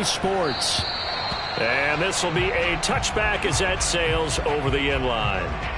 Sports. And this will be a touchback as that sails over the end line.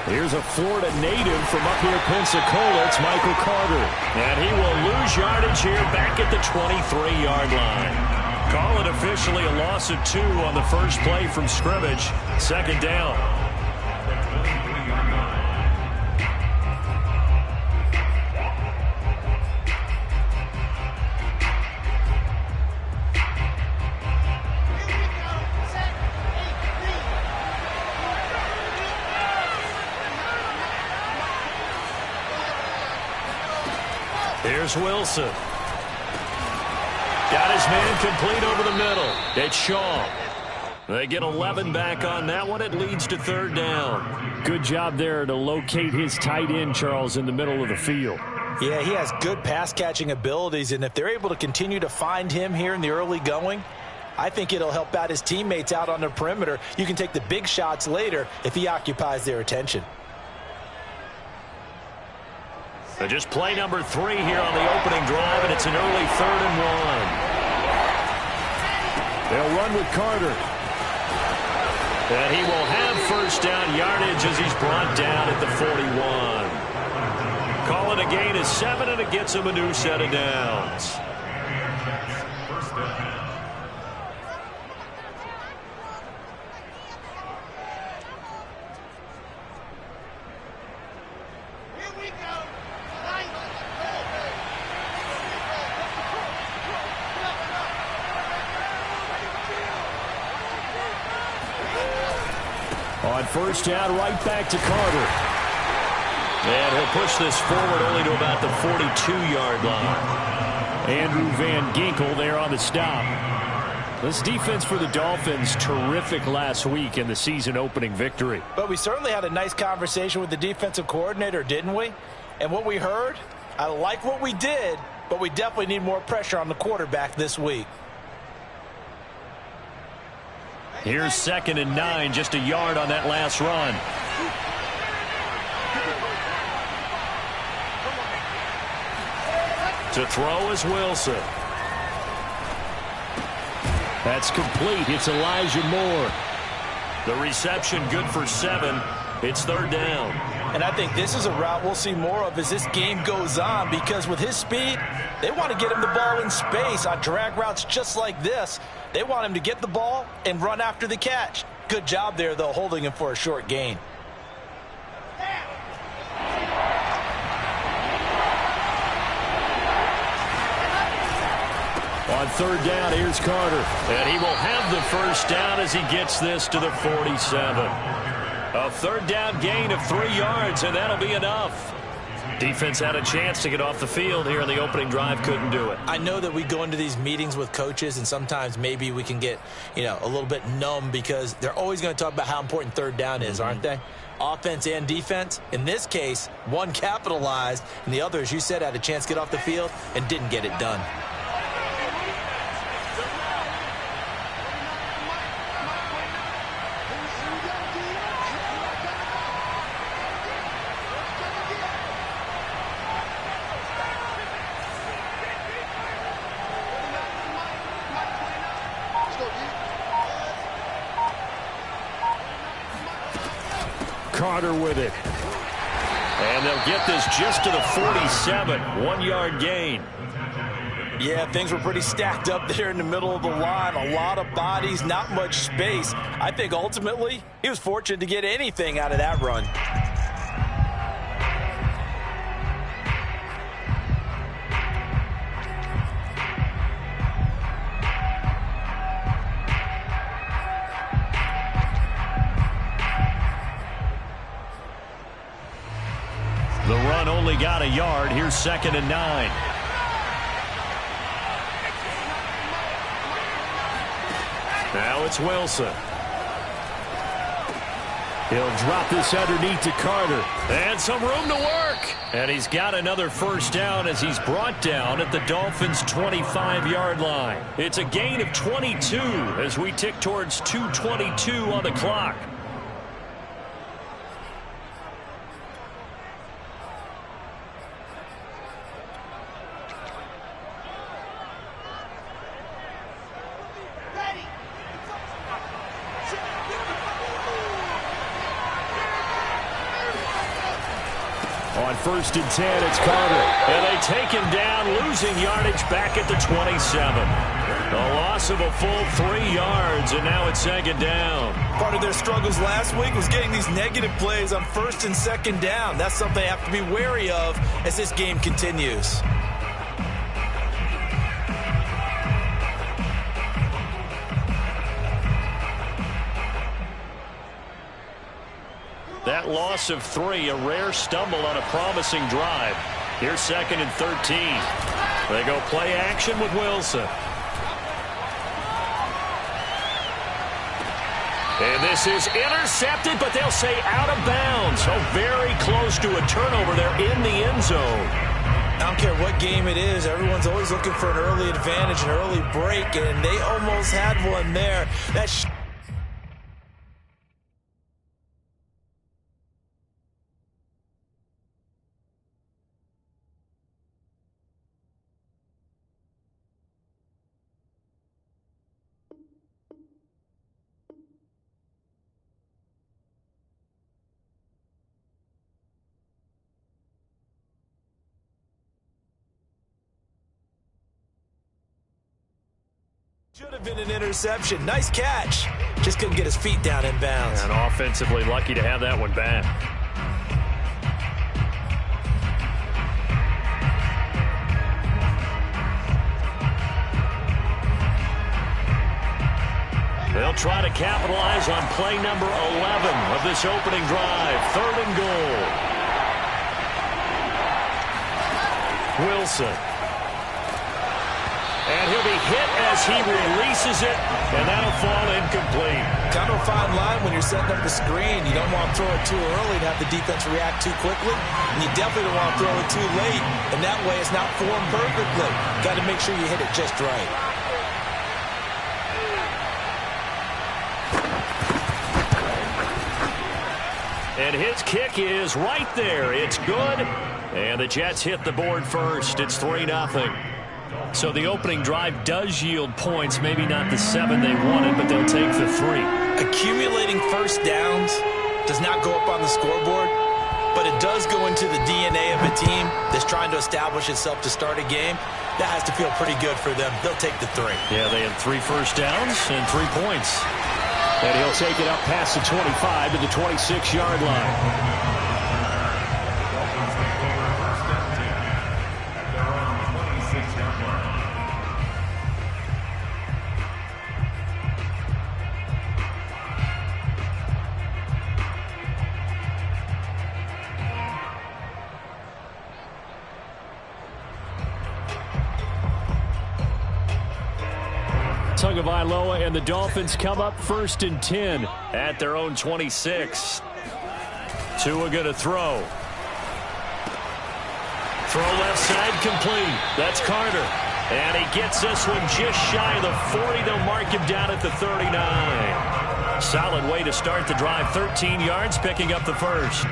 Here's a Florida native from up here, Pensacola. It's Michael Carter. And he will lose yardage here back at the 23-yard line. Call it officially a loss of 2 on the first play from scrimmage. Second down. Here's Wilson. Got his man complete over the middle. It's Shaw. They get 11 back on that one. It leads to third down. Good job there to locate his tight end, Charles, in the middle of the field. Yeah, he has good pass-catching abilities, and if they're able to continue to find him here in the early going, I think it'll help out his teammates out on the perimeter. You can take the big shots later if he occupies their attention. So just play number 3 here on the opening drive, and it's an early 3rd and 1. They'll run with Carter. And he will have first down yardage as he's brought down at the 41. Call it a gain of 7, and it gets him a new set of downs. On first down, right back to Carter. And he'll push this forward only to about the 42-yard line. Andrew Van Ginkel there on the stop. This defense for the Dolphins, terrific last week in the season-opening victory. But we certainly had a nice conversation with the defensive coordinator, didn't we? And what we heard, I like what we did, but we definitely need more pressure on the quarterback this week. Here's 2nd and 9, just a yard on that last run. To throw is Wilson. That's complete. It's Elijah Moore. The reception good for 7. It's 3rd down. And I think this is a route we'll see more of as this game goes on, because with his speed, they want to get him the ball in space on drag routes just like this. They want him to get the ball and run after the catch. Good job there, though, holding him for a short gain. On 3rd down, here's Carter. And he will have the first down as he gets this to the 47. A 3rd down gain of 3 yards, and that'll be enough. Defense had a chance to get off the field here in the opening drive, couldn't do it. I know that we go into these meetings with coaches, and sometimes maybe we can get, a little bit numb because they're always going to talk about how important third down is, aren't they? Offense and defense. In this case, one capitalized, and the other, as you said, had a chance to get off the field and didn't get it done. Carter with it. And they'll get this just to the 47. 1-yard gain. Yeah, things were pretty stacked up there in the middle of the line. A lot of bodies, not much space. I think ultimately he was fortunate to get anything out of that run. The run only got a yard. Here's 2nd and 9. Now it's Wilson. He'll drop this underneath to Carter. And some room to work. And he's got another first down as he's brought down at the Dolphins' 25-yard line. It's a gain of 22 as we tick towards 2:22 on the clock. On 1st and 10, it's Carter. And they take him down, losing yardage back at the 27. A loss of a full 3 yards, and now it's 2nd down. Part of their struggles last week was getting these negative plays on 1st and 2nd down. That's something they have to be wary of as this game continues. That loss of 3, a rare stumble on a promising drive. Here's 2nd and 13. They go play action with Wilson. And this is intercepted, but they'll say out of bounds. So very close to a turnover there in the end zone. I don't care what game it is. Everyone's always looking for an early advantage, an early break, and they almost had one there. Should have been an interception. Nice catch. Just couldn't get his feet down in bounds. And offensively lucky to have that one back. They'll try to capitalize on play number 11 of this opening drive. 3rd and goal. Wilson. And he'll be hit as he releases it, and that'll fall incomplete. Kind of a fine line when you're setting up the screen. You don't want to throw it too early and have the defense react too quickly. And you definitely don't want to throw it too late, and that way it's not formed perfectly. Got to make sure you hit it just right. And his kick is right there. It's good. And the Jets hit the board first. It's 3-0. So the opening drive does yield points. Maybe not the 7 they wanted, but they'll take the 3. Accumulating first downs does not go up on the scoreboard, but it does go into the DNA of a team that's trying to establish itself to start a game. That has to feel pretty good for them. They'll take the 3. Yeah, they had 3 first downs and 3 points. And he'll take it up past the 25 to the 26-yard line. Tagovailoa and the Dolphins come up 1st and 10 at their own 26. Tua going to throw. Throw left side complete. That's Carter. And he gets this one just shy of the 40. They'll mark him down at the 39. Solid way to start the drive. 13 yards, picking up the first.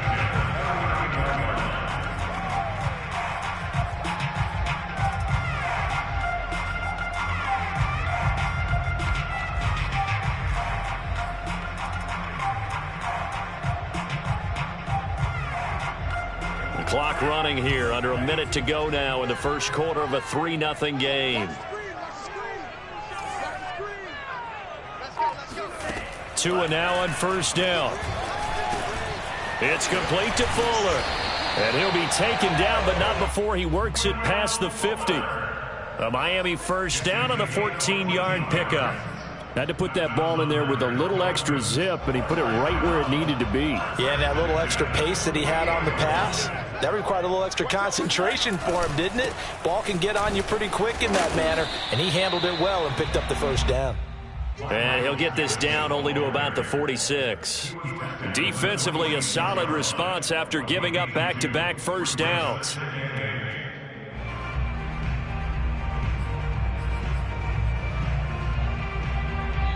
Clock running here. Under a minute to go now in the first quarter of a 3-0 game. Tua now on first down. It's complete to Fuller. And he'll be taken down, but not before he works it past the 50. A Miami first down on a 14-yard pickup. Had to put that ball in there with a little extra zip, and he put it right where it needed to be. Yeah, and that little extra pace that he had on the pass, that required a little extra concentration for him, didn't it? Ball can get on you pretty quick in that manner, and he handled it well and picked up the first down. And he'll get this down only to about the 46. Defensively, a solid response after giving up back-to-back first downs.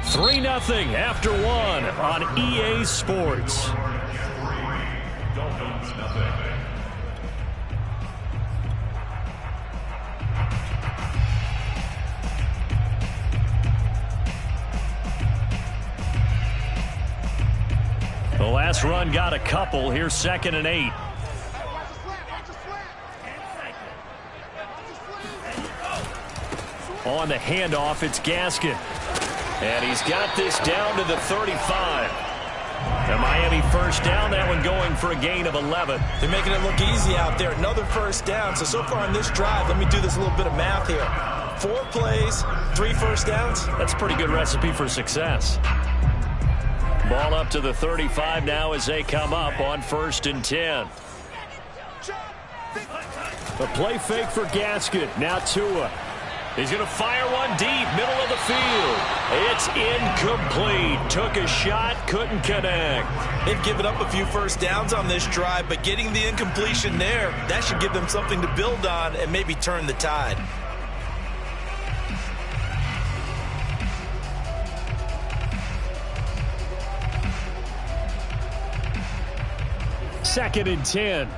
Three 3-0 after one on EA Sports. The last run got a couple. Here's 2nd and 8. On the handoff, it's Gaskin. And he's got this down to the 35. The Miami first down, that one going for a gain of 11. They're making it look easy out there. Another first down. So far in this drive, let me do this little bit of math here. 4 plays, 3 first downs. That's a pretty good recipe for success. Ball up to the 35 now as they come up on 1st and 10. The play fake for Gaskin. Now Tua. He's going to fire one deep, middle of the field. It's incomplete. Took a shot, couldn't connect. They've given up a few first downs on this drive, but getting the incompletion there, that should give them something to build on and maybe turn the tide. Second and 10.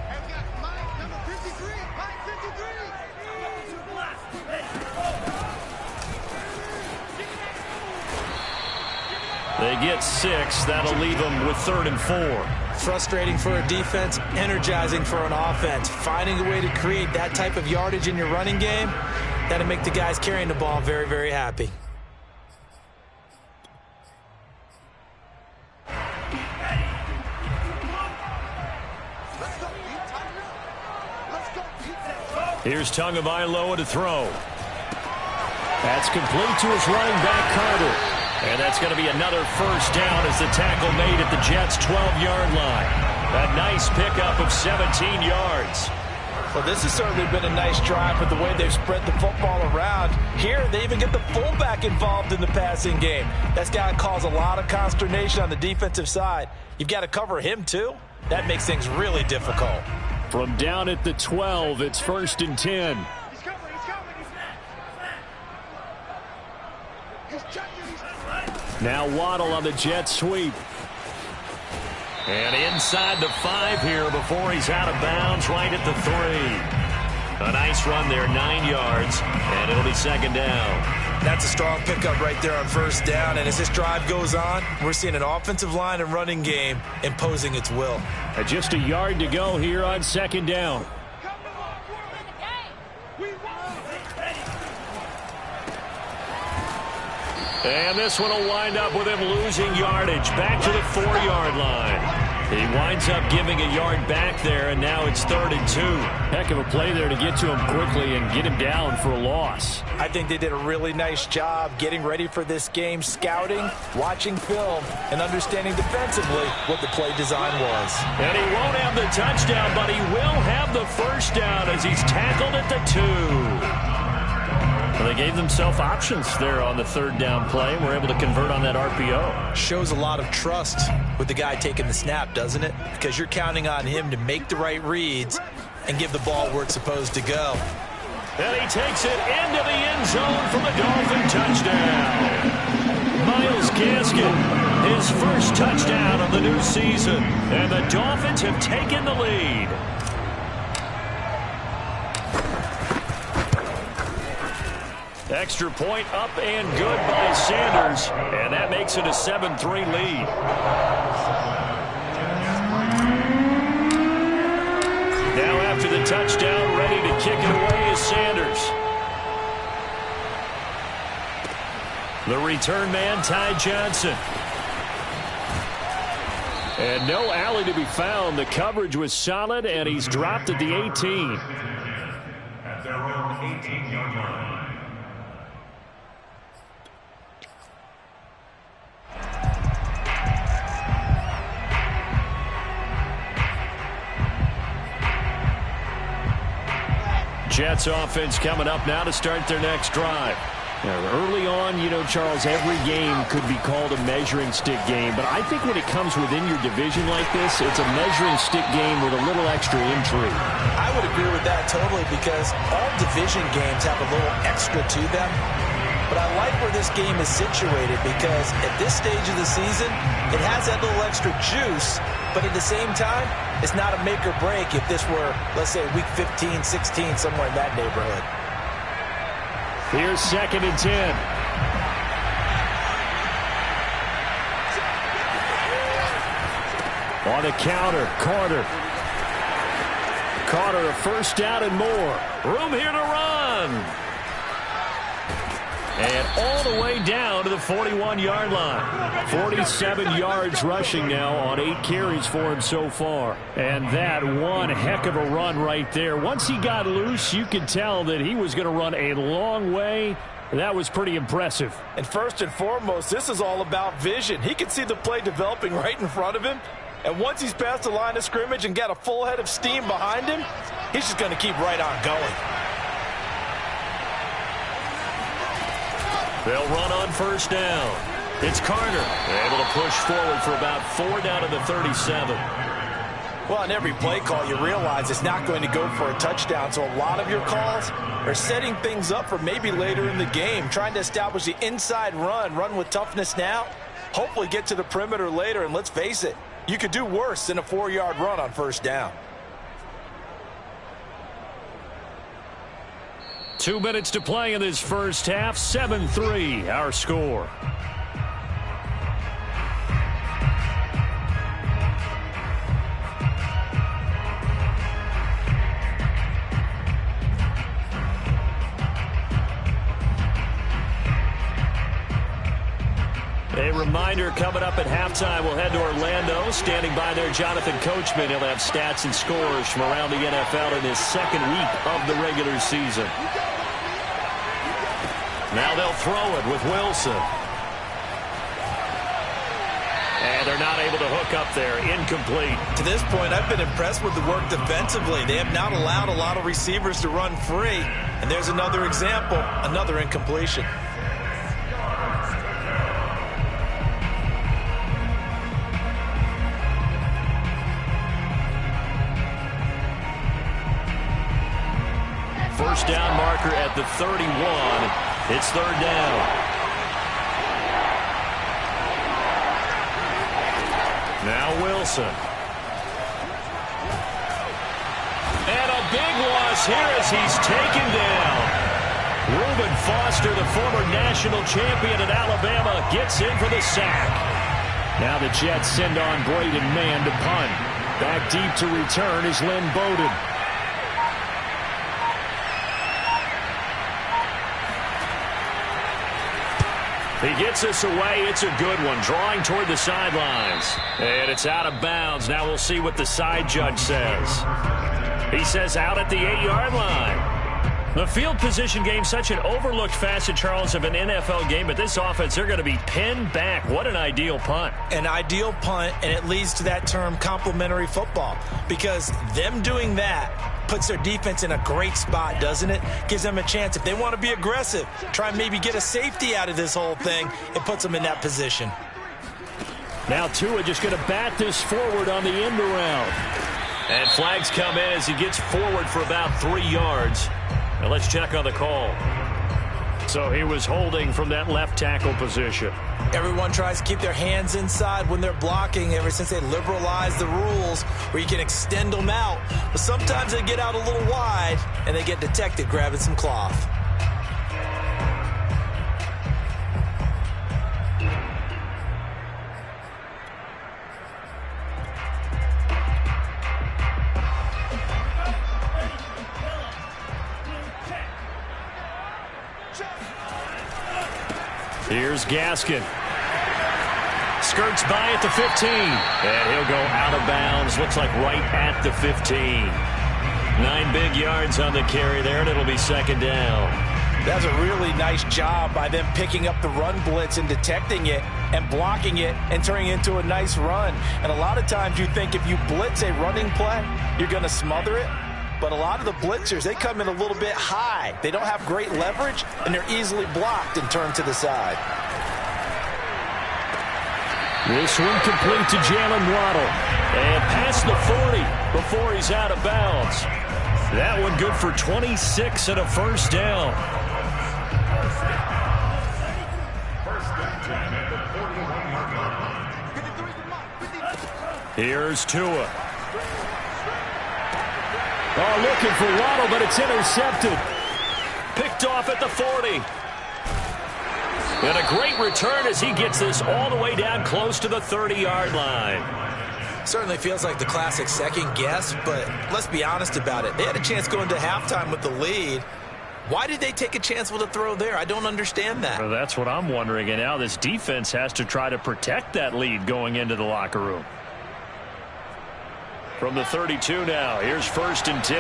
They get 6. That'll leave them with 3rd and 4. Frustrating for a defense, energizing for an offense. Finding a way to create that type of yardage in your running game, that'll make the guys carrying the ball very, very happy. Here's Tagovailoa to throw. That's complete to his running back, Carter. And that's going to be another first down as the tackle made at the Jets' 12-yard line. A nice pickup of 17 yards. Well, this has certainly been a nice drive with the way they've spread the football around. Here, they even get the fullback involved in the passing game. That's got to cause a lot of consternation on the defensive side. You've got to cover him, too. That makes things really difficult. From down at the 12, it's 1st and 10. Now Waddle on the jet sweep. And inside the 5 here before he's out of bounds right at the 3. A nice run there, 9 yards, and it'll be 2nd down. That's a strong pickup right there on first down, and as this drive goes on, we're seeing an offensive line and running game imposing its will. Just a yard to go here on 2nd down. And this one will wind up with him losing yardage back to the 4-yard line. He winds up giving a yard back there, and now it's 3rd and 2. Heck of a play there to get to him quickly and get him down for a loss. I think they did a really nice job getting ready for this game, scouting, watching film, and understanding defensively what the play design was. And he won't have the touchdown, but he will have the first down as he's tackled at the 2. They gave themselves options there on the third down play and were able to convert on that RPO. Shows a lot of trust with the guy taking the snap, doesn't it? Because you're counting on him to make the right reads and give the ball where it's supposed to go. And he takes it into the end zone for the Dolphin touchdown. Myles Gaskin, his first touchdown of the new season. And the Dolphins have taken the lead. Extra point up and good by Sanders. And that makes it a 7-3 lead. Now after the touchdown, ready to kick it away is Sanders. The return man, Ty Johnson. And no alley to be found. The coverage was solid, and he's dropped at the 18. At their own 18-yard line. Jets offense coming up now to start their next drive. Now, early on, you know, Charles, every game could be called a measuring stick game. But I think when it comes within your division like this, it's a measuring stick game with a little extra intrigue. I would agree with that totally because all division games have a little extra to them. But I like where this game is situated because at this stage of the season, it has that little extra juice. But at the same time, it's not a make or break if this were, let's say, week 15, 16, somewhere in that neighborhood. Here's 2nd and 10. On the counter, Carter. Carter, a first down and more. Room here to run. And all the way down to the 41-yard line. 47 yards rushing now on 8 carries for him so far. And that one heck of a run right there. Once he got loose, you could tell that he was going to run a long way. That was pretty impressive. And first and foremost, this is all about vision. He can see the play developing right in front of him. And once he's past the line of scrimmage and got a full head of steam behind him, he's just going to keep right on going. They'll run on first down. It's Carter. They're able to push forward for about 4 down to the 37. Well, on every play call, you realize it's not going to go for a touchdown. So a lot of your calls are setting things up for maybe later in the game, trying to establish the inside run with toughness now, hopefully get to the perimeter later. And let's face it, you could do worse than a 4-yard run on first down. 2 minutes to play in this first half. 7-3, our score. A reminder, coming up at halftime, we'll head to Orlando. Standing by there, Jonathan Coachman. He'll have stats and scores from around the NFL in his second week of the regular season. Now they'll throw it with Wilson. And they're not able to hook up there. Incomplete. To this point, I've been impressed with the work defensively. They have not allowed a lot of receivers to run free. And there's another example, another incompletion. First down marker at the 31. It's third down. Now Wilson. And a big loss here as he's taken down. Reuben Foster, the former national champion at Alabama, gets in for the sack. Now the Jets send on Braden Mann to punt. Back deep to return is Lynn Bowden. He gets us away. It's a good one. Drawing toward the sidelines. And it's out of bounds. Now we'll see what the side judge says. He says out at the 8-yard line. The field position game, such an overlooked facet, Charles, of an NFL game, but this offense, they're going to be pinned back. What an ideal punt. An ideal punt, and it leads to that term complementary football, because them doing that puts their defense in a great spot, doesn't it? Gives them a chance. If they want to be aggressive, try and maybe get a safety out of this whole thing, it puts them in that position. Now Tua just going to bat this forward on the end around. And flags come in as he gets forward for about 3 yards. Now let's check on the call. So he was holding from that left tackle position. Everyone tries to keep their hands inside when they're blocking ever since they liberalized the rules where you can extend them out. But sometimes they get out a little wide and they get detected grabbing some cloth. Here's Gaskin. Skirts by at the 15. And he'll go out of bounds. Looks like right at the 15. 9 big yards on the carry there, and it'll be second down. That's a really nice job by them picking up the run blitz and detecting it and blocking it and turning it into a nice run. And a lot of times you think if you blitz a running play, you're going to smother it. But a lot of the blitzers, they come in a little bit high. They don't have great leverage, and they're easily blocked and turned to the side. This one complete to Jalen Waddle. And past the 40 before he's out of bounds. That one good for 26 and a first down. Here's Tua. Oh, looking for Waddle, but it's intercepted. Picked off at the 40. And a great return as he gets this all the way down close to the 30-yard line. Certainly feels like the classic second guess, but let's be honest about it. They had a chance going to halftime with the lead. Why did they take a chance with a throw there? I don't understand that. Well, that's what I'm wondering. And now this defense has to try to protect that lead going into the locker room. From the 32 now, here's 1st and 10.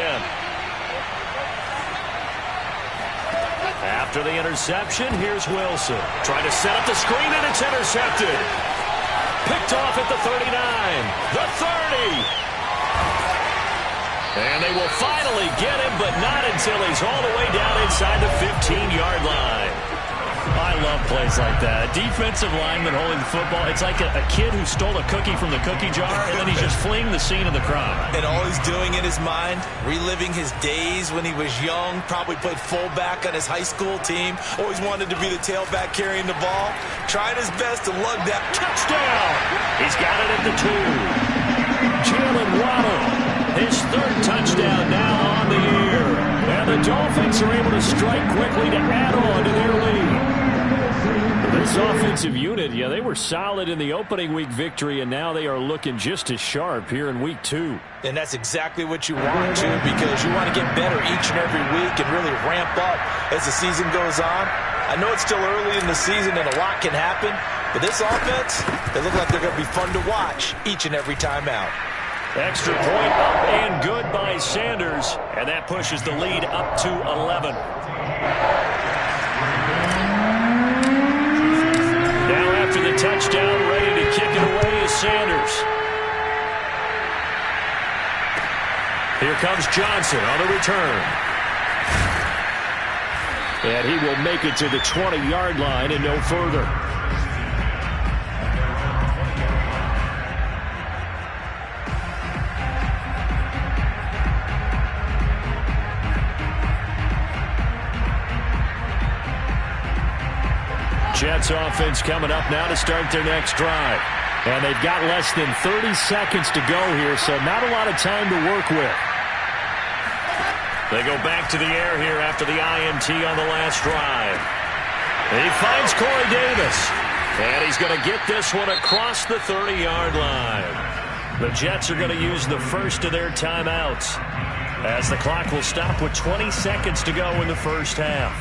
After the interception, here's Wilson. Trying to set up the screen, and it's intercepted. Picked off at the 39, the 30. And they will finally get him, but not until he's all the way down inside the 15-yard line. I love plays like that. A defensive lineman holding the football. It's like a kid who stole a cookie from the cookie jar, and then he's just fleeing the scene of the crime. And all he's doing in his mind, reliving his days when he was young, probably played fullback on his high school team, always wanted to be the tailback carrying the ball, trying his best to lug that touchdown. He's got it at the 2. Jalen Waddle, his 3rd touchdown now on the year. And the Dolphins are able to strike quickly to add on to their lead. This offensive unit, yeah, they were solid in the opening week victory, and now they are looking just as sharp here in week 2. And that's exactly what you want to, because you want to get better each and every week and really ramp up as the season goes on. I know it's still early in the season and a lot can happen, but this offense, they look like they're going to be fun to watch each and every time out. Extra point up and good by Sanders, and that pushes the lead up to 11. Now after the touchdown, ready to kick it away is Sanders. Here comes Johnson on the return. And he will make it to the 20-yard line and no further. Jets offense coming up now to start their next drive. And they've got less than 30 seconds to go here, so not a lot of time to work with. They go back to the air here after the INT on the last drive. And he finds Corey Davis. And he's going to get this one across the 30-yard line. The Jets are going to use the first of their timeouts, as the clock will stop with 20 seconds to go in the first half.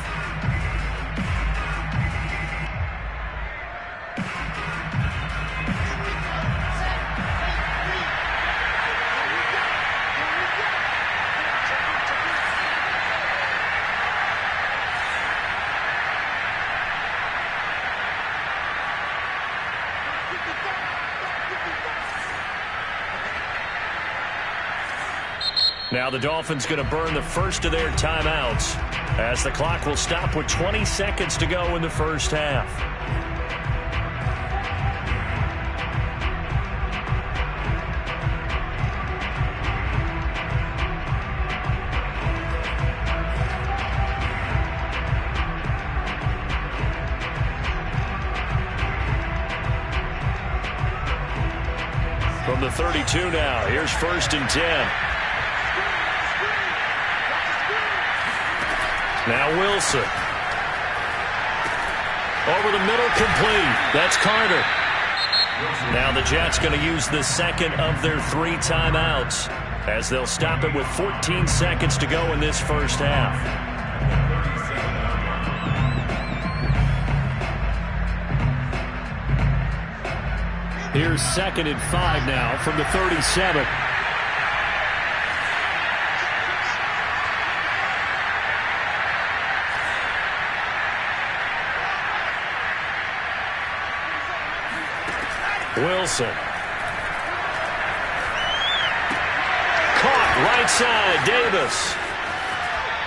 Now the Dolphins going to burn the first of their timeouts as the clock will stop with 20 seconds to go in the first half. From the 32 now, here's 1st and 10. Now Wilson. Over the middle, complete. That's Carter. Now the Jets going to use the second of their 3 timeouts as they'll stop it with 14 seconds to go in this first half. Here's 2nd and 5 now from the 37. Wilson. Caught right side, Davis.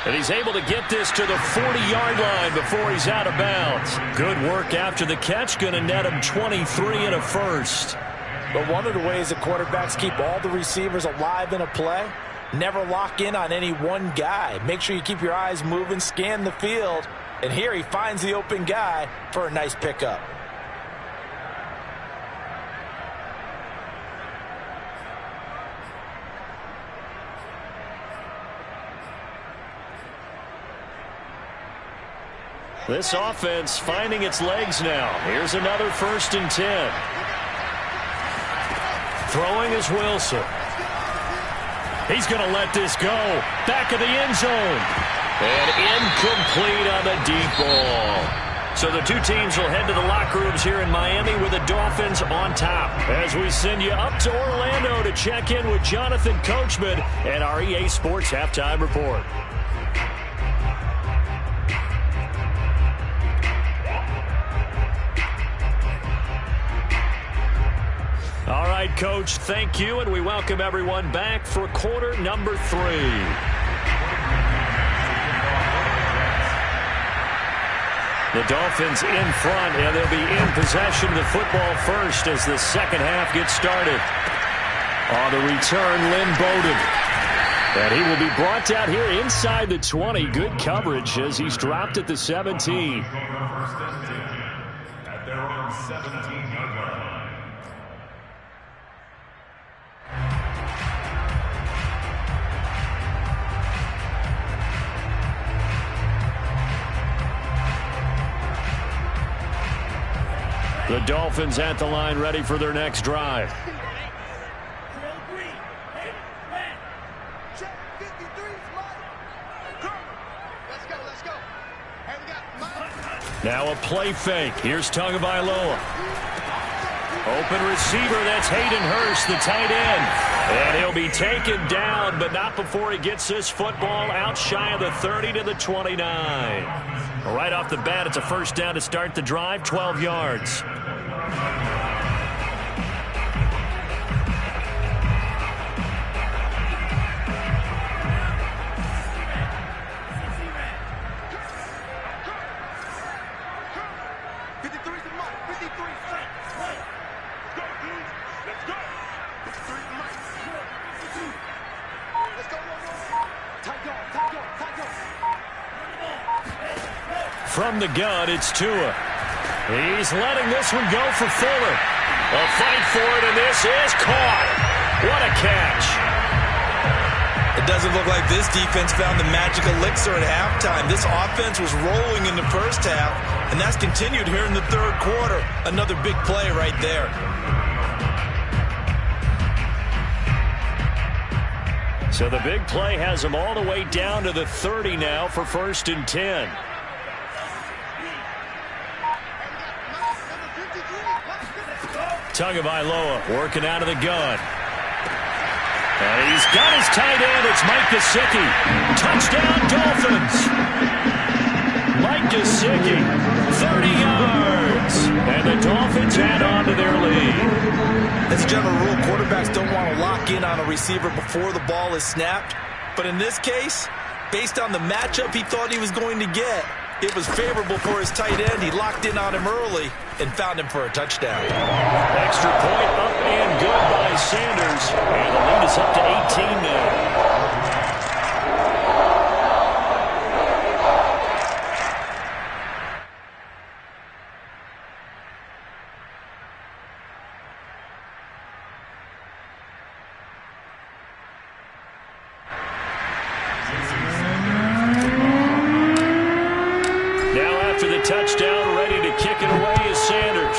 And he's able to get this to the 40-yard line before he's out of bounds. Good work after the catch. Going to net him 23 and a first. But one of the ways that quarterbacks keep all the receivers alive in a play, never lock in on any one guy. Make sure you keep your eyes moving, scan the field. And here he finds the open guy for a nice pickup. This offense finding its legs now. Here's another 1st and 10. Throwing is Wilson. He's going to let this go. Back of the end zone. And incomplete on the deep ball. So the two teams will head to the locker rooms here in Miami with the Dolphins on top. As we send you up to Orlando to check in with Jonathan Coachman and our EA Sports Halftime Report. All right, Coach, thank you, and we welcome everyone back for quarter number 3. The Dolphins in front, and they'll be in possession of the football first as the second half gets started. On the return, Lynn Bowden. And he will be brought down here inside the 20. Good coverage as he's dropped at the 17. At their own 17-yard line. The Dolphins at the line, ready for their next drive. Now a play fake. Here's Tagovailoa. Open receiver, that's Hayden Hurst, the tight end. And he'll be taken down, but not before he gets this football out shy of the 30 to the 29. Right off the bat, it's a first down to start the drive, 12 yards. From the gun, it's Tua. He's letting this one go for Fuller. A fight for it, and this is caught. What a catch. It doesn't look like this defense found the magic elixir at halftime. This offense was rolling in the first half, and that's continued here in the third quarter. Another big play right there. So the big play has them all the way down to the 30 now for 1st and 10. Tagovailoa working out of the gun. And he's got his tight end. It's Mike Gesicki. Touchdown, Dolphins. Mike Gesicki, 30 yards. And the Dolphins add on to their lead. As a general rule, quarterbacks don't want to lock in on a receiver before the ball is snapped. But in this case, based on the matchup he thought he was going to get, it was favorable for his tight end. He locked in on him early and found him for a touchdown. Extra point up and good by Sanders. And the lead is up to 18 now. Touchdown, ready to kick it away is Sanders.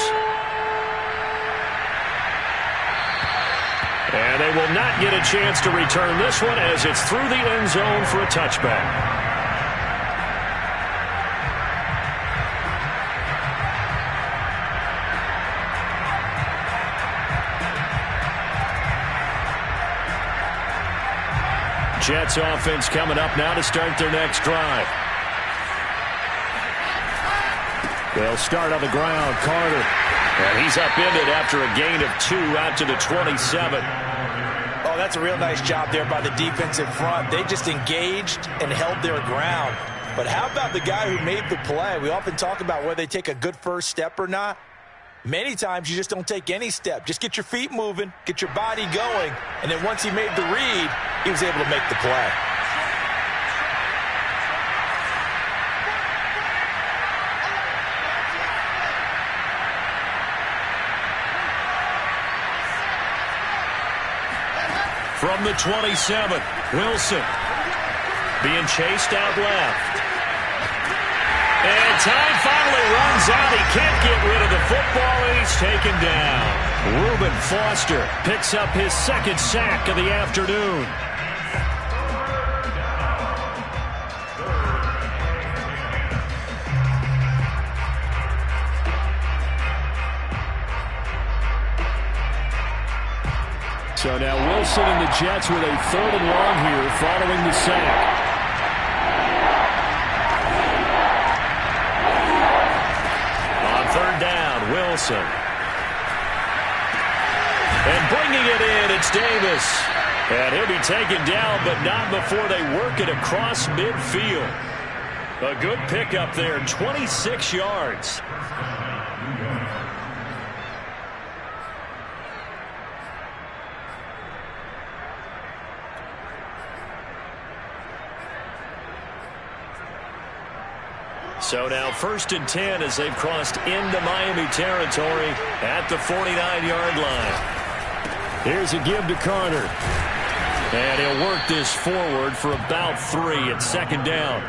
And they will not get a chance to return this one as it's through the end zone for a touchback. Jets offense coming up now to start their next drive. They'll start on the ground. Carter. And he's upended after a gain of 2 out to the 27. Oh, that's a real nice job there by the defensive front. They just engaged and held their ground. But how about the guy who made the play? We often talk about whether they take a good first step or not. Many times you just don't take any step. Just get your feet moving, get your body going, and then once he made the read, he was able to make the play. From the 27, Wilson being chased out left. And time finally runs out. He can't get rid of the football, and he's taken down. Reuben Foster picks up his second sack of the afternoon. So now Wilson and the Jets with a 3rd and long here following the sack. On 3rd down, Wilson. And bringing it in, it's Davis. And he'll be taken down, but not before they work it across midfield. A good pickup there, 26 yards. So now 1st and 10 as they've crossed into Miami territory at the 49-yard line. Here's a give to Carter. And he'll work this forward for about 3 at 2nd down.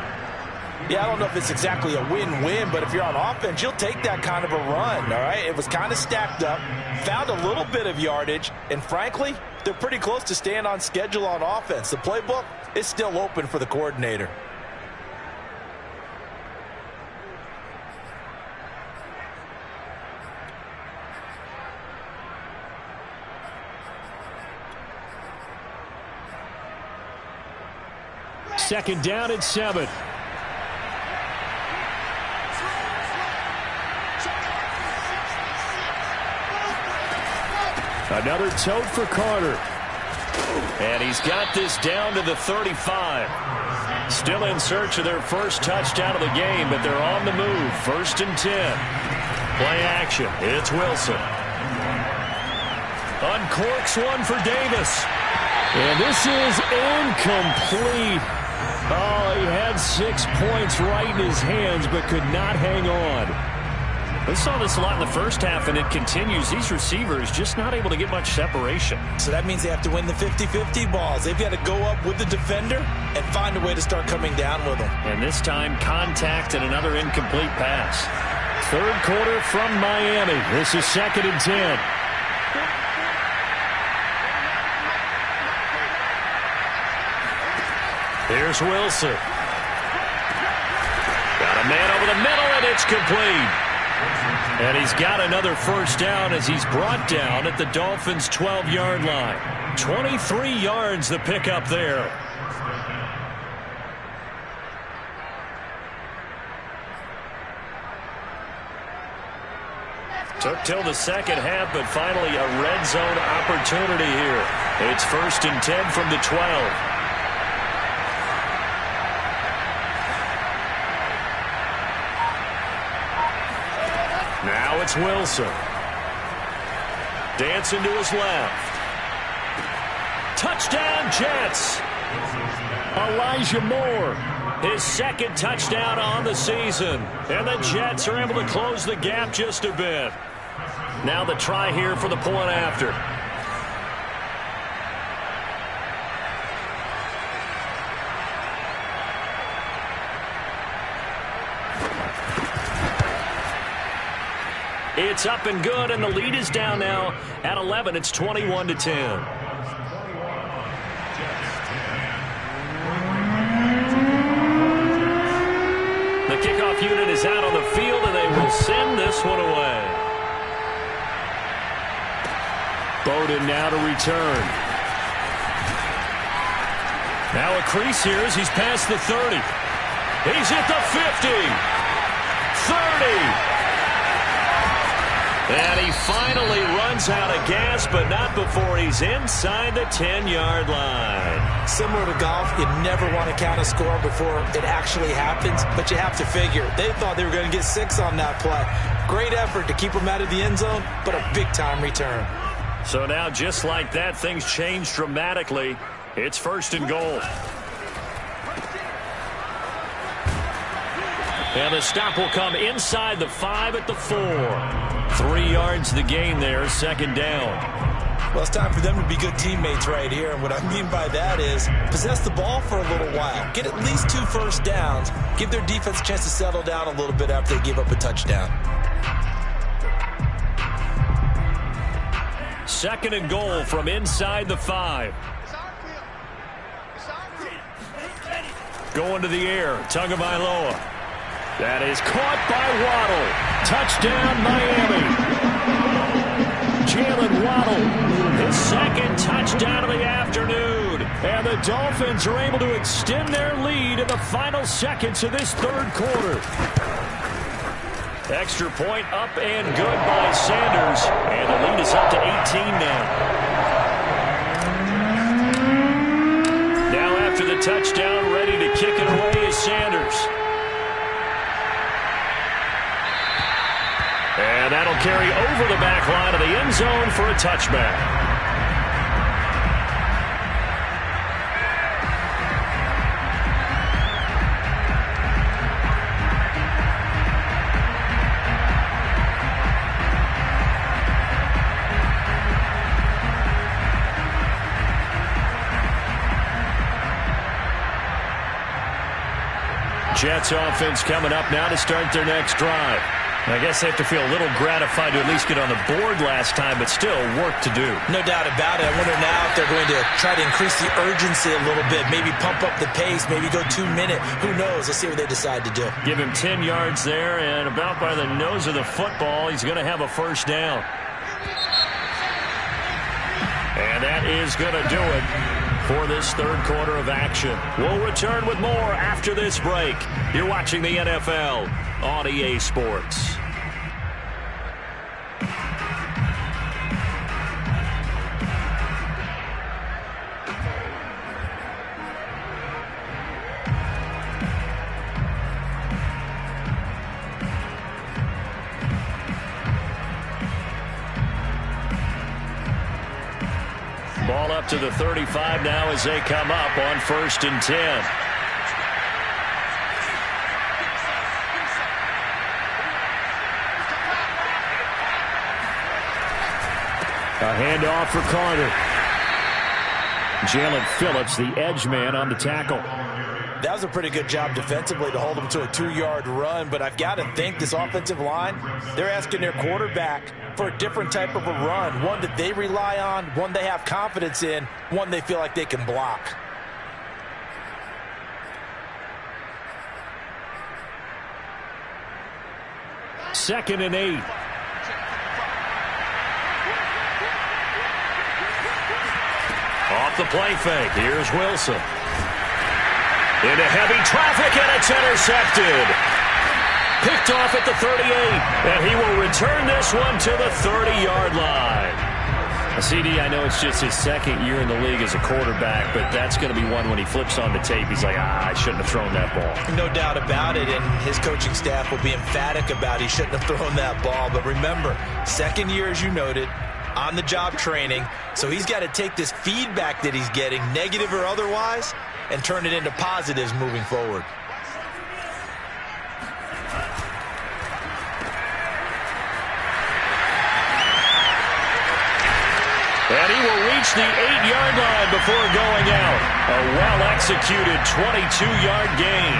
Yeah, I don't know if it's exactly a win-win, but if you're on offense, you'll take that kind of a run, all right? It was kind of stacked up, found a little bit of yardage, and frankly, they're pretty close to staying on schedule on offense. The playbook is still open for the coordinator. Second down at 7. Another tote for Carter. And he's got this down to the 35. Still in search of their first touchdown of the game, but they're on the move. 1st and 10. Play action. It's Wilson. Uncorks one for Davis. And this is incomplete. Oh, he had 6 points right in his hands, but could not hang on. We saw this a lot in the first half, and it continues. These receivers just not able to get much separation. So that means they have to win the 50-50 balls. They've got to go up with the defender and find a way to start coming down with them. And this time, contact and another incomplete pass. 3rd quarter from Miami. This is 2nd and 10. Here's Wilson. Got a man over the middle, and it's complete. And he's got another first down as he's brought down at the Dolphins' 12-yard line. 23 yards the pickup there. Took till the second half, but finally a red zone opportunity here. It's 1st and 10 from the 12. Now it's Wilson. Dancing to his left. Touchdown, Jets. Elijah Moore. His second touchdown on the season. And the Jets are able to close the gap just a bit. Now the try here for the point after. It's up and good, and the lead is down now at 11. It's 21-10. The kickoff unit is out on the field, and they will send this one away. Bowden now to return. Now a crease here as he's past the 30. He's at the 50. 30. And he finally runs out of gas, but not before he's inside the 10-yard line. Similar to golf, you never want to count a score before it actually happens, but you have to figure. They thought they were going to get 6 on that play. Great effort to keep them out of the end zone, but a big-time return. So now, just like that, things change dramatically. It's 1st and goal. And the stop will come inside the 5 at the 4. 3 yards the gain there, 2nd down. Well, it's time for them to be good teammates right here. And what I mean by that is possess the ball for a little while. Get at least 2 first downs. Give their defense a chance to settle down a little bit after they give up a touchdown. 2nd and goal from inside the 5. Going to the air, Tagovailoa. That is caught by Waddle. Touchdown, Miami. Jalen Waddle. His 2nd touchdown of the afternoon. And the Dolphins are able to extend their lead in the final seconds of this 3rd quarter. Extra point up and good by Sanders. And the lead is up to 18 now. Now after the touchdown, ready to kick it away is Sanders. And that'll carry over the back line of the end zone for a touchback. Jets offense coming up now to start their next drive. I guess they have to feel a little gratified to at least get on the board last time, but still work to do. No doubt about it. I wonder now if they're going to try to increase the urgency a little bit, maybe pump up the pace, maybe go 2-minute. Who knows? Let's see what they decide to do. Give him 10 yards there, and about by the nose of the football, he's going to have a 1st down. And that is going to do it for this 3rd quarter of action. We'll return with more after this break. You're watching the NFL on EA Sports. Ball up to the 35 now as they come up on 1st and 10. A handoff for Carter. Jalen Phillips, the edge man, on the tackle. That was a pretty good job defensively to hold them to a 2-yard run, but I've got to think this offensive line, they're asking their quarterback for a different type of a run, one that they rely on, one they have confidence in, one they feel like they can block. Second and 8. Off the play fake. Here's Wilson. Into heavy traffic, and it's intercepted. Picked off at the 38, and he will return this one to the 30-yard line. CD, I know it's just his second year in the league as a quarterback, but that's going to be one when he flips on the tape, he's like, I shouldn't have thrown that ball. No doubt about it, and his coaching staff will be emphatic about he shouldn't have thrown that ball. But remember, second year, as you noted, on-the-job training, so he's got to take this feedback that he's getting, negative or otherwise, and turn it into positives moving forward. And he will reach the 8-yard line before going out. A well-executed 22-yard gain.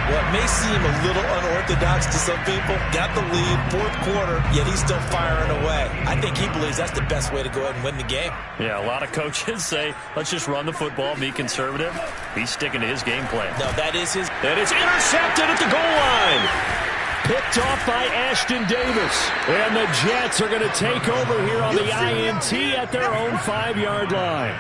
What may seem a little unorthodox to some people, got the lead, fourth quarter, yet he's still firing away. I think he believes that's the best way to go ahead and win the game. Yeah, a lot of coaches say, let's just run the football, be conservative. He's sticking to his game plan. No, that is his. And it's intercepted at the goal line. Picked off by Ashton Davis. And the Jets are going to take over here on the INT at their own 5-yard line.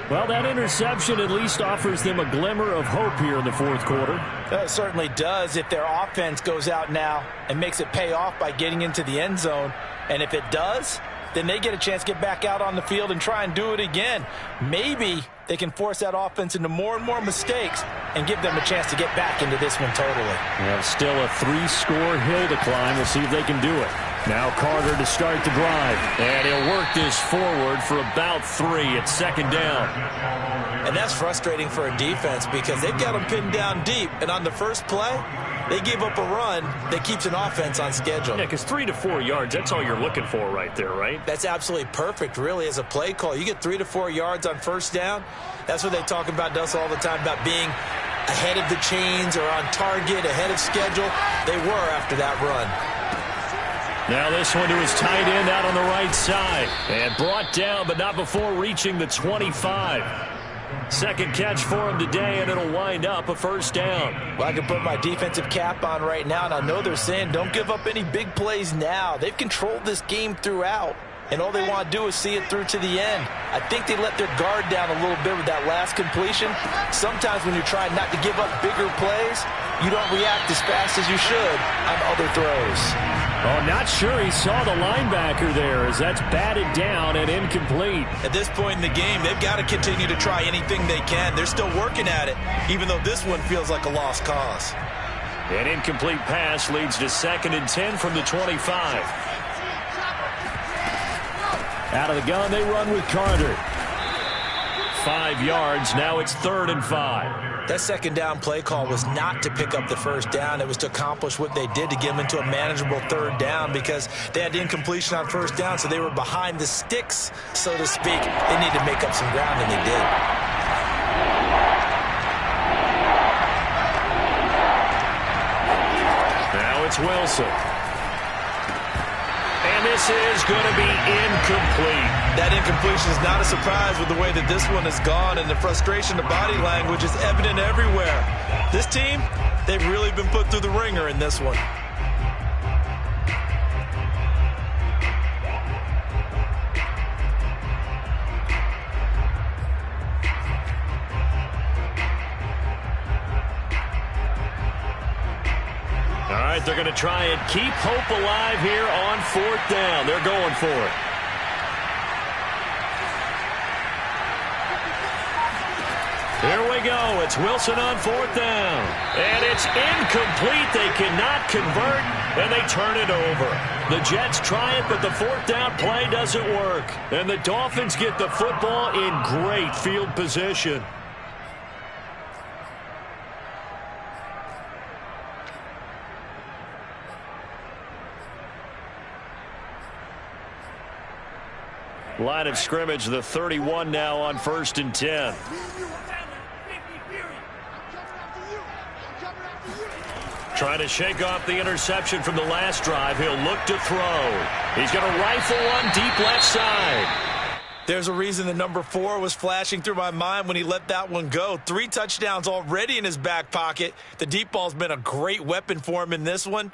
Well, that interception at least offers them a glimmer of hope here in the fourth quarter. That certainly does if their offense goes out now and makes it pay off by getting into the end zone. And if it does, then they get a chance to get back out on the field and try and do it again. Maybe they can force that offense into more and more mistakes and give them a chance to get back into this one totally. Well, still a 3-score hill to climb. We'll see if they can do it. Now Carter to start the drive. And he'll work this forward for about 3 at second down. And that's frustrating for a defense because they've got them pinned down deep. And on the first play, they give up a run that keeps an offense on schedule. Yeah, because 3 to 4 yards, that's all you're looking for right there, right? That's absolutely perfect, really, as a play call. You get 3 to 4 yards on first down. That's what they talk about us all the time, about being ahead of the chains or on target, ahead of schedule. They were after that run. Now this one to his tight end out on the right side. And brought down, but not before reaching the 25. Second catch for him today, and it'll wind up a first down. Well, I can put my defensive cap on right now, and I know they're saying don't give up any big plays now. They've controlled this game throughout, and all they want to do is see it through to the end. I think they let their guard down a little bit with that last completion. Sometimes when you're trying not to give up bigger plays, you don't react as fast as you should on other throws. Oh, not sure he saw the linebacker there as that's batted down and incomplete. At this point in the game, they've got to continue to try anything they can. They're still working at it, even though this one feels like a lost cause. An incomplete pass leads to 2nd and 10 from the 25. Out of the gun, they run with Carter. 5 yards, now it's 3rd and 5. That second down play call was not to pick up the first down. It was to accomplish what they did to get them into a manageable 3rd down because they had incompletion on first down, so they were behind the sticks, so to speak. They need to make up some ground, and they did. Now it's Wilson. And this is going to be incomplete. That incompletion is not a surprise with the way that this one has gone, and the frustration, the body language is evident everywhere. This team, they've really been put through the ringer in this one. All right, they're going to try and keep hope alive here on 4th down. They're going for it. Here we go. It's Wilson on 4th down. And it's incomplete. They cannot convert, and they turn it over. The Jets try it, but the 4th down play doesn't work. And the Dolphins get the football in great field position. Line of scrimmage, the 31 now on 1st and 10. Trying to shake off the interception from the last drive. He'll look to throw. He's going to rifle one deep left side. There's a reason the number 4 was flashing through my mind when he let that one go. 3 touchdowns already in his back pocket. The deep ball's been a great weapon for him in this one.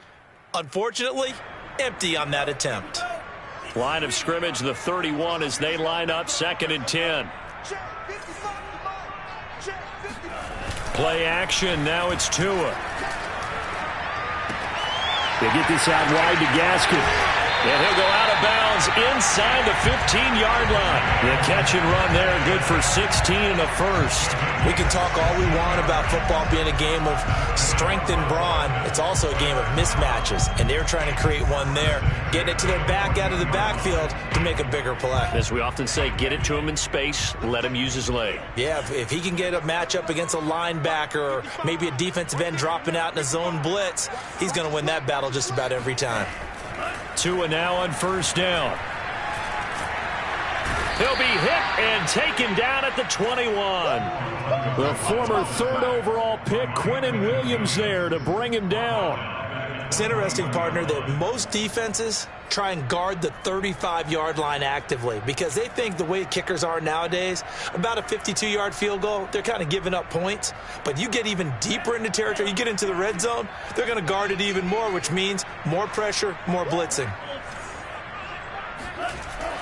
Unfortunately, empty on that attempt. Line of scrimmage, the 31 as they line up 2nd and 10. Play action, now it's Tua. They get this out wide to Gaskin. And he'll go out of bounds inside the 15-yard line. The catch and run there, good for 16 and a first. We can talk all we want about football being a game of strength and brawn. It's also a game of mismatches, and they're trying to create one there, getting it to their back out of the backfield to make a bigger play. As we often say, get it to him in space, let him use his leg. Yeah, if he can get a matchup against a linebacker or maybe a defensive end dropping out in a zone blitz, he's going to win that battle just about every time. Tua now on first down. He'll be hit and taken down at the 21. The former third overall pick, Quinnen Williams, there to bring him down. It's interesting, partner, that most defenses try and guard the 35-yard line actively because they think the way kickers are nowadays, about a 52-yard field goal, they're kind of giving up points. But you get even deeper into territory, you get into the red zone, they're going to guard it even more, which means more pressure, more blitzing.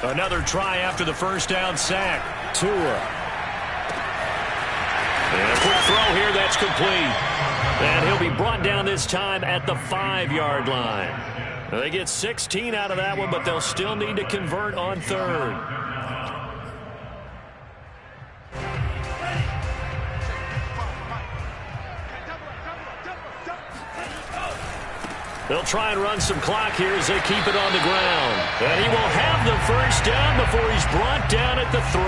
Another try after the first down sack. Tua. And a quick throw here, that's complete. And he'll be brought down this time at the 5-yard line. They get 16 out of that one, but they'll still need to convert on third. They'll try and run some clock here as they keep it on the ground. And he will have the first down before he's brought down at the 3.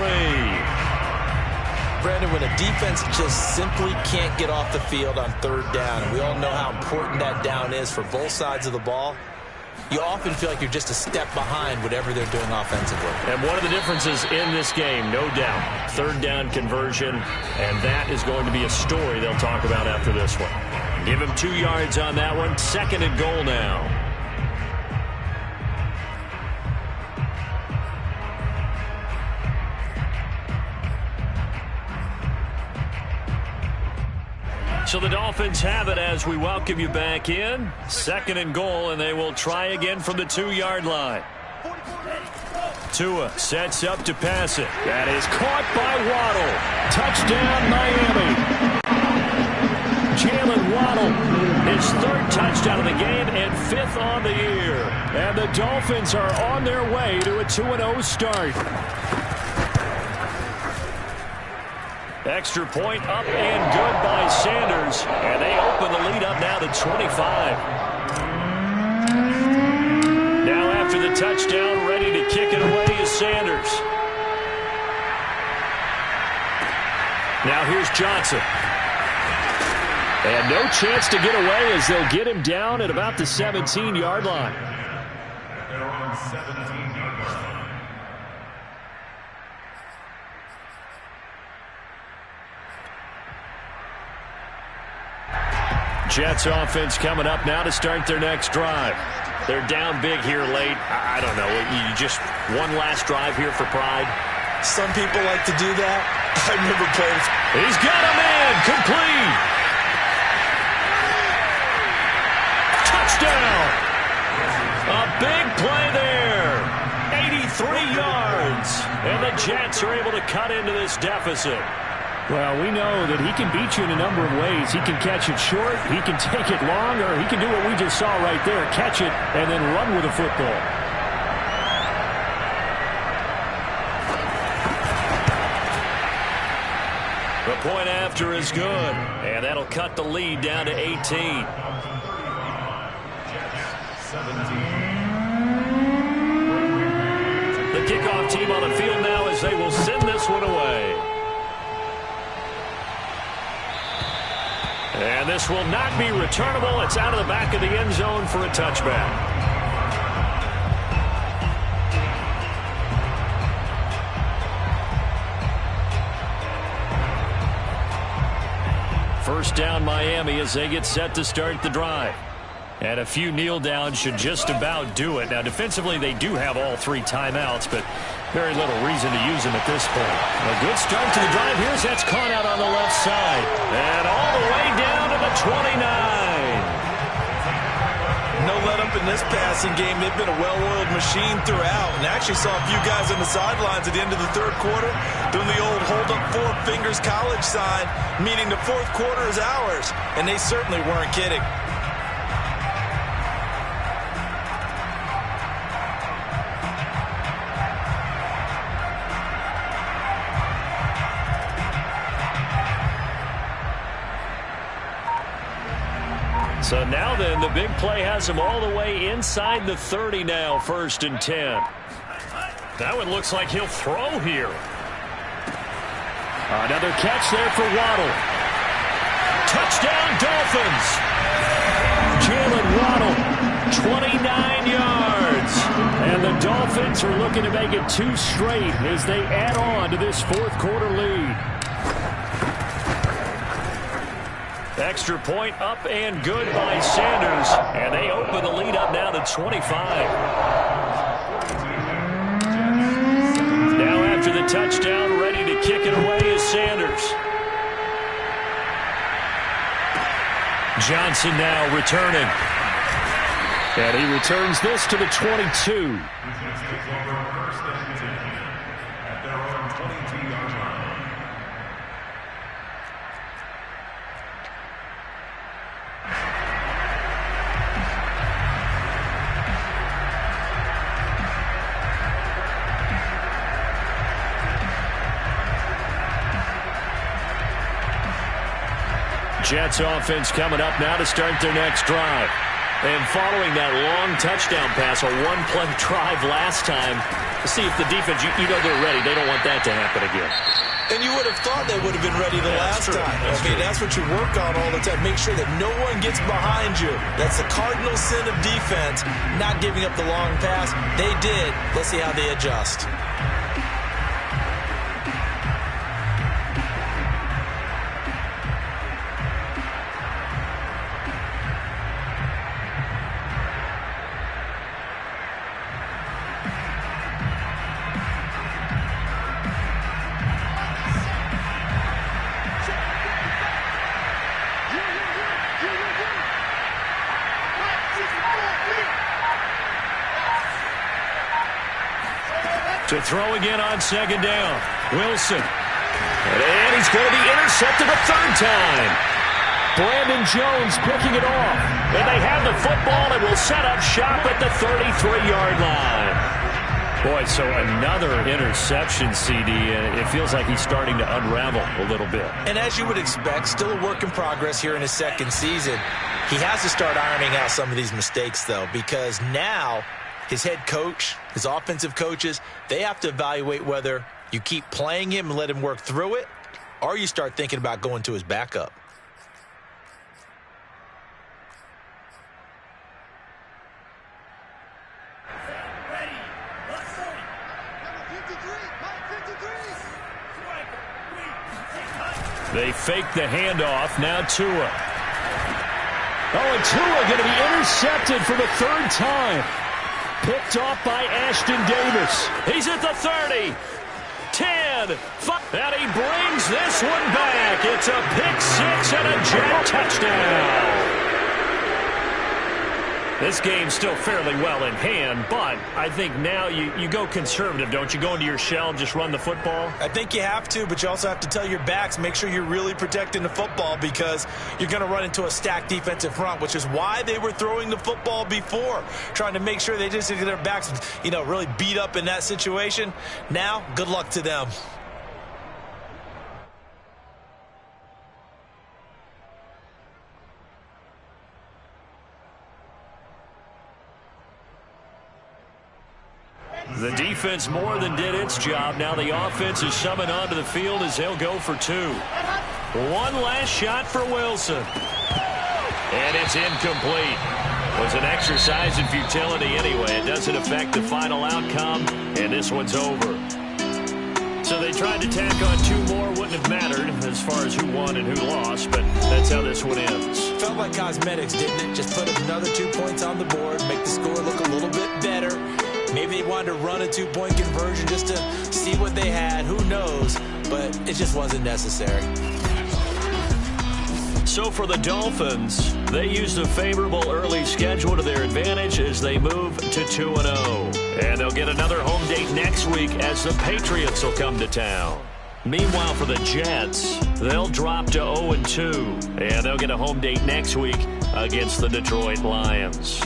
Brandon, when a defense just simply can't get off the field on third down, and we all know how important that down is for both sides of the ball, you often feel like you're just a step behind whatever they're doing offensively. And one of the differences in this game, no doubt, third down conversion, and that is going to be a story they'll talk about after this one. Give him 2 yards on that one. 2nd and goal now. So the Dolphins have it as we welcome you back in. 2nd and goal, and they will try again from the 2-yard line. Tua sets up to pass it. That is caught by Waddle. Touchdown, Miami. Jalen Waddle, his 3rd touchdown of the game and 5th on the year. And the Dolphins are on their way to a 2-0 start. Extra point up and good by Sanders. And they open the lead up now to 25. Now after the touchdown, ready to kick it away is Sanders. Now here's Johnson. And no chance to get away as they'll get him down at about the 17-yard line. They're on 17-yard line. Jets offense coming up now to start their next drive. They're down big here late. I don't know. You just one last drive here for pride. Some people like to do that. I remember playing. He's got a man complete. Touchdown. A big play there. 83 yards. And the Jets are able to cut into this deficit. Well, we know that he can beat you in a number of ways. He can catch it short, he can take it long, or he can do what we just saw right there, catch it and then run with the football. The point after is good, and that'll cut the lead down to 18. 17. The kickoff team on the field now as they will send this one away. And this will not be returnable. It's out of the back of the end zone for a touchback. First down Miami as they get set to start the drive. And a few kneel downs should just about do it. Now defensively they do have all 3 timeouts, but very little reason to use them at this point. A good start to the drive. Here's that's caught out on the left side. And all the way down to the 29. No let up in this passing game. They've been a well-oiled machine throughout. And actually saw a few guys on the sidelines at the end of the 3rd quarter doing the old hold up 4 fingers college sign, meaning the 4th quarter is ours. And they certainly weren't kidding. So now then, the big play has him all the way inside the 30 now, 1st and 10. That one looks like he'll throw here. Another catch there for Waddle. Touchdown, Dolphins. Jalen Waddle, 29 yards. And the Dolphins are looking to make it 2 straight as they add on to this 4th quarter lead. Extra point up and good by Sanders. And they open the lead up now to 25. Now after the touchdown, ready to kick it away is Sanders. Johnson now returning. And he returns this to the 22. At their own 22-yard line. Jets offense coming up now to start their next drive. And following that long touchdown pass, a one-play drive last time, to see if the defense, you know they're ready. They don't want that to happen again. And you would have thought they would have been ready the last time. That's what you work on all the time. Make sure that no one gets behind you. That's the cardinal sin of defense, not giving up the long pass. They did. Let's see how they adjust. To throw again on 2nd down. Wilson. And he's going to be intercepted a 3rd time. Brandon Jones picking it off. And they have the football and will set up shop at the 33-yard line. Boy, so another interception, CD. It feels like he's starting to unravel a little bit. And as you would expect, still a work in progress here in his 2nd season. He has to start ironing out some of these mistakes, though, because now his head coach, his offensive coaches, they have to evaluate whether you keep playing him and let him work through it, or you start thinking about going to his backup. They fake the handoff. Now Tua. Oh, and Tua going to be intercepted for the 3rd time. Picked off by Ashton Davis. He's at the 30. 10. 5. And he brings this one back. It's a pick 6 and a Jet touchdown. This game's still fairly well in hand, but I think now you go conservative, don't you? Go into your shell and just run the football? I think you have to, but you also have to tell your backs, make sure you're really protecting the football because you're going to run into a stacked defensive front, which is why they were throwing the football before, trying to make sure they just get their backs, really beat up in that situation. Now, good luck to them. The defense more than did its job. Now the offense is summoned onto the field as they'll go for 2. One last shot for Wilson. And it's incomplete. It was an exercise in futility anyway. It doesn't affect the final outcome, and this one's over. So they tried to tack on 2 more. Wouldn't have mattered as far as who won and who lost, but that's how this one ends. Felt like cosmetics, didn't it? Just put another 2 points on the board, make the score look a little bit better. Maybe they wanted to run a 2-point conversion just to see what they had. Who knows? But it just wasn't necessary. So for the Dolphins, they used a favorable early schedule to their advantage as they move to 2-0. And they'll get another home date next week as the Patriots will come to town. Meanwhile, for the Jets, they'll drop to 0-2. And they'll get a home date next week against the Detroit Lions.